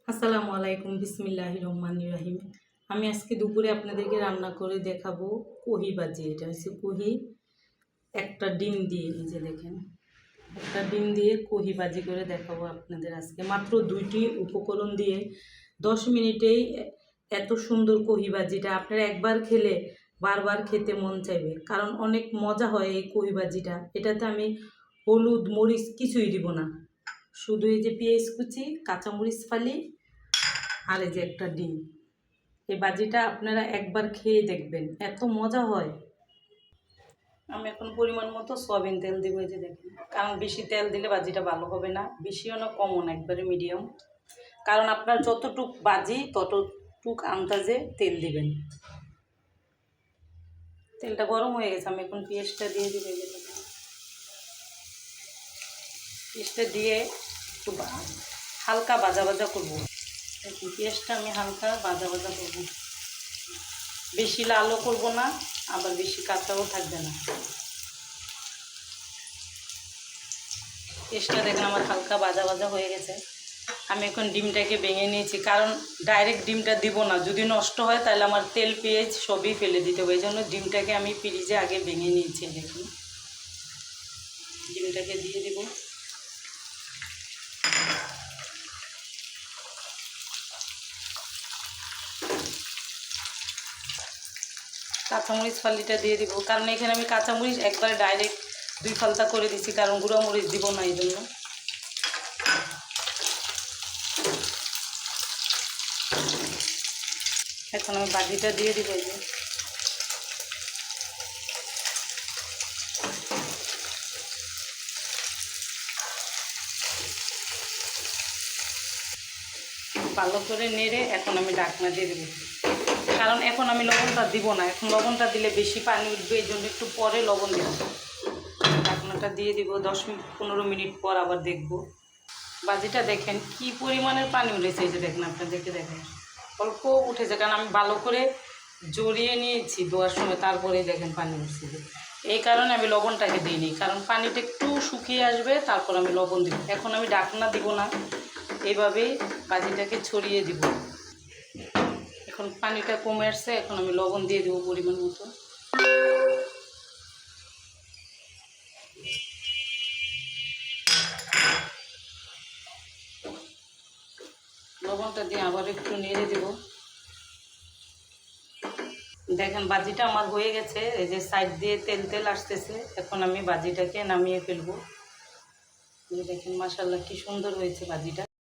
আসসালামু আলাইকুম, বিসমিল্লাহির রহমানির রহিম। আমি আজকে দুপুরে আপনাদেরকে রান্না করে দেখাবো কহি ভাজি। এটা হচ্ছে কহি, একটা ডিম দিয়ে, এই যে দেখেন, একটা ডিম দিয়ে কহি ভাজি করে দেখাবো আপনাদের আজকে। মাত্র 2টি উপকরণ দিয়ে 10 মিনিটেই এত সুন্দর কহি ভাজিটা আপনারা একবার খেলে বারবার খেতে মন চাইবে, কারণ অনেক মজা হয় এই কহি ভাজিটা। এটাতে আমি হলুদ মরিচ কিছুই দিব না, শুধু এই যে পেঁয়াজ কুচি, কাঁচামরিচ ফালি আর এই যে একটা ডিম। এই ভাজিটা আপনারা একবার খেয়ে দেখবেন, এত মজা হয়। আমি এখন পরিমাণ মতো সয়াবিন তেল দিব, এই যে দেখেন, কারণ বেশি তেল দিলে ভাজিটা ভালো হবে না, বেশিও না কমও না, একবারে মিডিয়াম। কারণ আপনার যতটুক ভাজি ততটুক আন্দাজে তেল দিবেন। তেলটা গরম হয়ে গেছে, আমি এখন পেঁয়াজটা দিয়ে দিব। এই যে দেখেন, পেঁয়াজটা দিয়ে একটু হালকা ভাজা ভাজা করবো। পেঁয়াজটা আমি হালকা ভাজা ভাজা করবো, বেশি লালও করব না, আবার বেশি কাঁচাও থাকবে না। পেঁয়াজটা দেখেন আমার হালকা ভাজা ভাজা হয়ে গেছে। আমি এখন ডিমটাকে ভেঙে নিয়েছি, কারণ ডাইরেক্ট ডিমটা দিব না, যদি নষ্ট হয় তাহলে আমার তেল পেঁয়াজ সবই ফেলে দিতে হবে। এই জন্য ডিমটাকে আমি ফ্রিজে আগে ভেঙে নিয়েছি। দেখুন, ডিমটাকে দিয়ে দিব। কাঁচামরিচ ফালিটা দিয়ে দিব, কারণ এখানে আমি কাঁচামরিচ একবারে ডাইরেক্ট 2 ফালতা করে দিচ্ছি, কারণ গুঁড়া মরিচ দিব না এই জন্য। এখন আমি ভাজিটা দিয়ে দিব। এই যে ভালো করে নেড়ে এখন আমি ঢাকনা দিয়ে দেবো, কারণ এখন আমি লবণটা দিব না, এখন লবণটা দিলে বেশি পানি উঠবে, এই জন্য একটু পরে লবণ দেব। ঢাকনাটা দিয়ে দিব, 10-15 মিনিট পর আবার দেখব। ভাজিটা দেখেন কি পরিমাণের পানি উঠেছে, এই যে দেখেন, আপনাদেরকে দেখেন অল্প উঠেছে, কারণ আমি ভালো করে জড়িয়ে নিয়েছি দেওয়ার সময়, তারপরে দেখেন পানি উঠছে। এই কারণে আমি লবণটাকে দিইনি, কারণ পানিটা একটু শুকিয়ে আসবে তারপর আমি লবণ দিব। এখন আমি ঢাকনা দিব না, এইভাবেই ভাজিটাকে ছড়িয়ে দিব। এখন পানিটা কমে আসছে, এখন আমি লবণ দিয়ে দেবো পরিমাণ মতো। লবণটা দিয়ে আবার একটু নেড়ে দেব। দেখেন ভাজিটা আমার হয়ে গেছে, এই যে সাইড দিয়ে তেল তেল আসতেছে। এখন আমি ভাজিটাকে নামিয়ে ফেলবো। দেখেন মাশাআল্লাহ কি সুন্দর হয়েছে ভাজিটা।